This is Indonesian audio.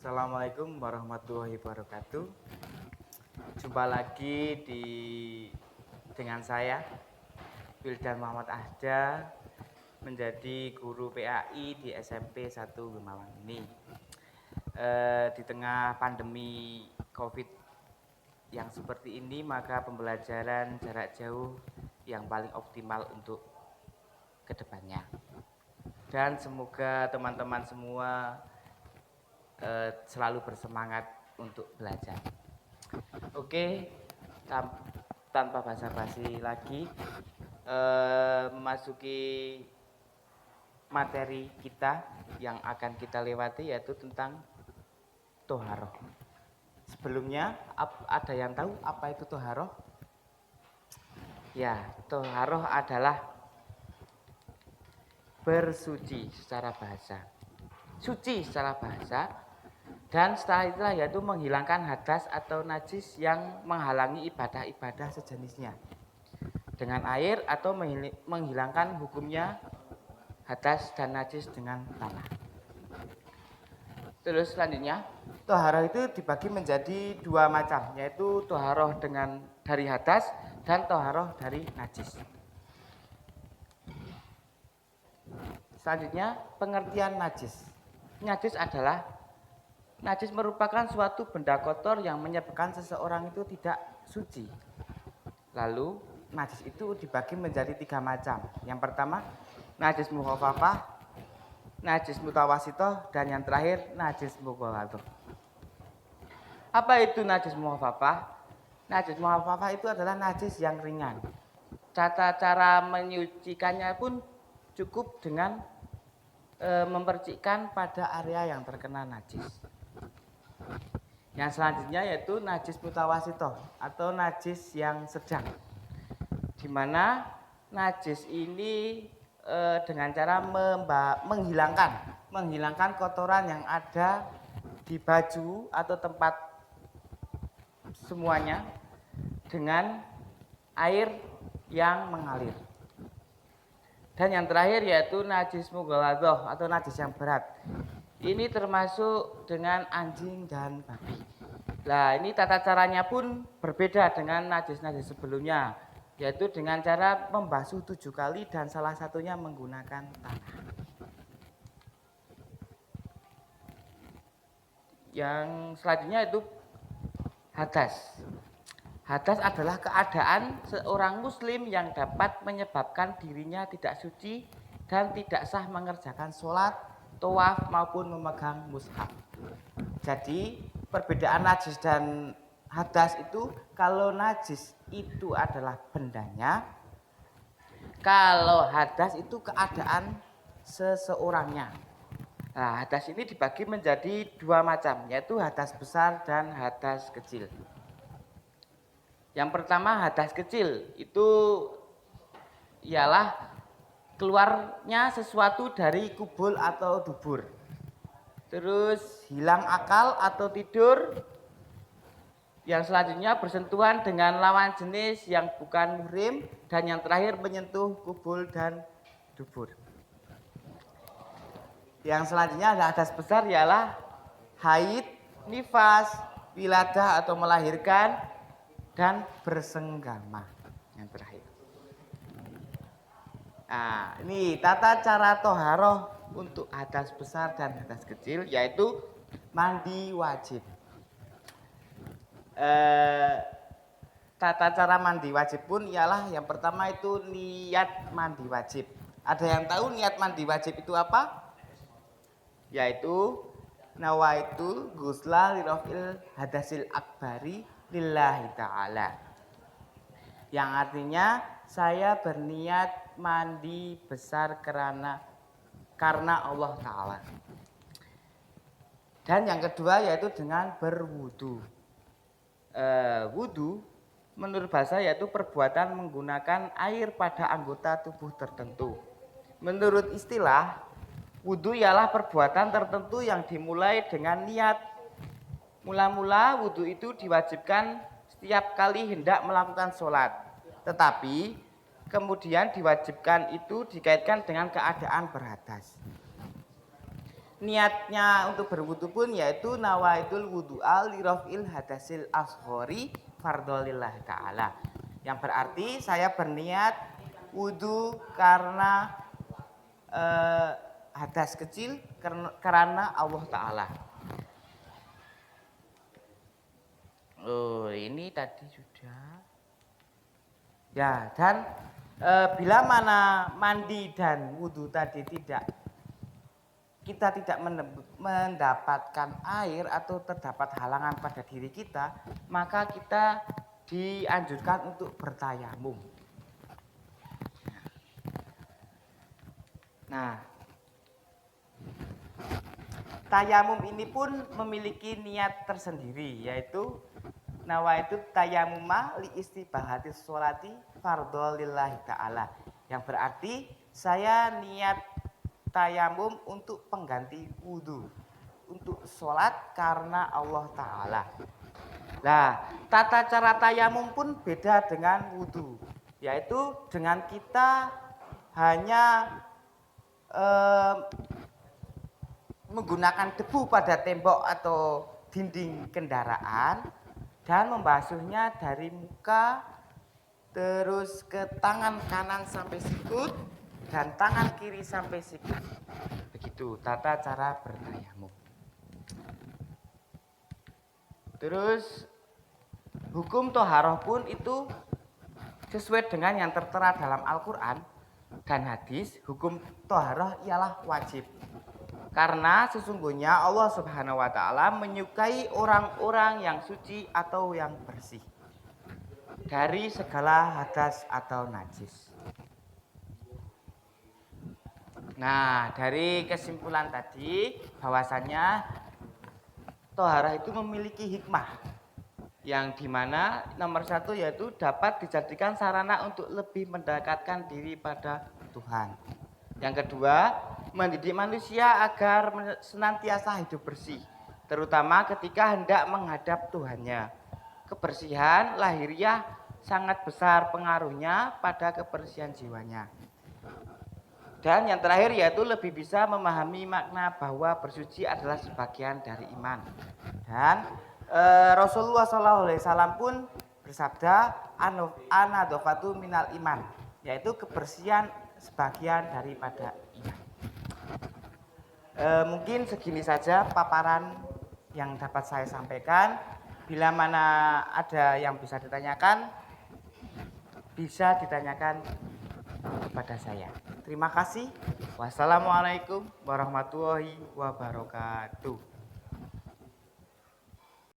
Assalamualaikum warahmatullahi wabarakatuh. Jumpa lagi dengan saya Wildan Muhammad Ahda, menjadi guru PAI di SMP 1 Gumawan ini. Di tengah pandemi COVID yang seperti ini, maka pembelajaran jarak jauh yang paling optimal untuk kedepannya. Dan semoga teman-teman semua selalu bersemangat untuk belajar. Oke, tanpa basa-basi lagi, memasuki materi kita yang akan kita lewati, yaitu tentang toharoh. Sebelumnya, ada yang tahu apa itu toharoh? Ya, toharoh adalah bersuci secara bahasa. Suci secara bahasa. Dan setelah itulah yaitu menghilangkan hadas atau najis yang menghalangi ibadah-ibadah sejenisnya dengan air, atau menghilangkan hukumnya hadas dan najis dengan tanah. Terus selanjutnya, toharoh itu dibagi menjadi dua macam, yaitu toharoh dari hadas dan toharoh dari najis. Selanjutnya, pengertian najis. Najis merupakan suatu benda kotor yang menyebabkan seseorang itu tidak suci. Lalu najis itu dibagi menjadi tiga macam. Yang pertama, najis mukhafafah, najis mutawasitoh, dan yang terakhir najis mughalladhoh. Apa itu najis mukhafafah? Najis mukhafafah itu adalah najis yang ringan. Cara menyucikannya pun cukup dengan memercikkan pada area yang terkena najis. Yang selanjutnya yaitu najis mutawasitoh atau najis yang sedang, di mana najis ini dengan cara menghilangkan kotoran yang ada di baju atau tempat semuanya dengan air yang mengalir. Dan yang terakhir yaitu najis mughalladhoh atau najis yang berat. Ini termasuk dengan anjing dan babi. Nah, ini tata caranya pun berbeda dengan najis-najis sebelumnya, yaitu dengan cara membasuh 7 kali dan salah satunya menggunakan tanah. Yang selanjutnya itu hadas. Hadas adalah keadaan seorang muslim yang dapat menyebabkan dirinya tidak suci dan tidak sah mengerjakan sholat, tawaf maupun memegang mushaf. Jadi perbedaan najis dan hadas itu, kalau najis itu adalah bendanya, kalau hadas itu keadaan seseorangnya. Nah, hadas ini dibagi menjadi dua macam, yaitu hadas besar dan hadas kecil. Yang pertama, hadas kecil itu ialah keluarnya sesuatu dari kubul atau dubur. Terus hilang akal atau tidur. Yang selanjutnya bersentuhan dengan lawan jenis yang bukan muhrim. Dan yang terakhir menyentuh kubul dan dubur. Yang selanjutnya ada hadas besar, ialah haid, nifas, wiladah atau melahirkan, dan bersenggama. Yang terakhir. Nah, ini tata cara toharoh untuk hadas besar dan hadas kecil, yaitu mandi wajib. Tata cara mandi wajib pun ialah yang pertama itu niat mandi wajib. Ada yang tahu niat mandi wajib itu apa? Yaitu nawaitu ghusla lirafil hadasil akbari lillahi ta'ala. Yang artinya saya berniat mandi besar karena Allah Ta'ala. Dan yang kedua yaitu dengan berwudu. Wudu menurut bahasa yaitu perbuatan menggunakan air pada anggota tubuh tertentu. Menurut istilah, wudu ialah perbuatan tertentu yang dimulai dengan niat. Mula-mula wudu itu diwajibkan setiap kali hendak melakukan sholat. Tetapi kemudian diwajibkan itu dikaitkan dengan keadaan berhadas. niatnya untuk berwudu pun yaitu nawaitul wudu'a li raf'il hadasil ashghari fardholillah ta'ala. Yang berarti saya berniat wudu karena hadas kecil karena Allah Ta'ala. Oh, ini tadi sudah. Ya, dan bila mana mandi dan wudu tadi kita tidak mendapatkan air atau terdapat halangan pada diri kita, maka kita dianjurkan untuk bertayamum. Nah, tayamum ini pun memiliki niat tersendiri, yaitu nawaitu tayamuma li istibahati sholati fardholillahi ta'ala. Yang berarti saya niat tayamum untuk pengganti wudhu, untuk sholat karena Allah Ta'ala. Nah, tata cara tayamum pun beda dengan wudhu, yaitu dengan kita hanya menggunakan debu pada tembok atau dinding kendaraan dan membasuhnya dari muka terus ke tangan kanan sampai sikut dan tangan kiri sampai sikut. Begitu tata cara bertayamum. Terus hukum toharoh pun itu sesuai dengan yang tertera dalam Al-Quran dan hadis. Hukum toharoh ialah wajib, karena sesungguhnya Allah Subhanahu wa Ta'ala menyukai orang-orang yang suci atau yang bersih dari segala hadas atau najis. Nah, dari kesimpulan tadi bahwasannya toharah itu memiliki hikmah yang dimana nomor satu yaitu dapat dijadikan sarana untuk lebih mendekatkan diri pada Tuhan. Yang kedua, mendidik manusia agar senantiasa hidup bersih, terutama ketika hendak menghadap Tuhannya. Kebersihan lahiriah sangat besar pengaruhnya pada kebersihan jiwanya. Dan yang terakhir yaitu lebih bisa memahami makna bahwa bersuci adalah sebagian dari iman. Dan Rasulullah SAW pun bersabda, anadofatu minal iman, yaitu kebersihan sebagian daripada iman. Mungkin segini saja paparan yang dapat saya sampaikan. Bila mana ada yang bisa ditanyakan kepada saya. Terima kasih. Wassalamualaikum warahmatullahi wabarakatuh.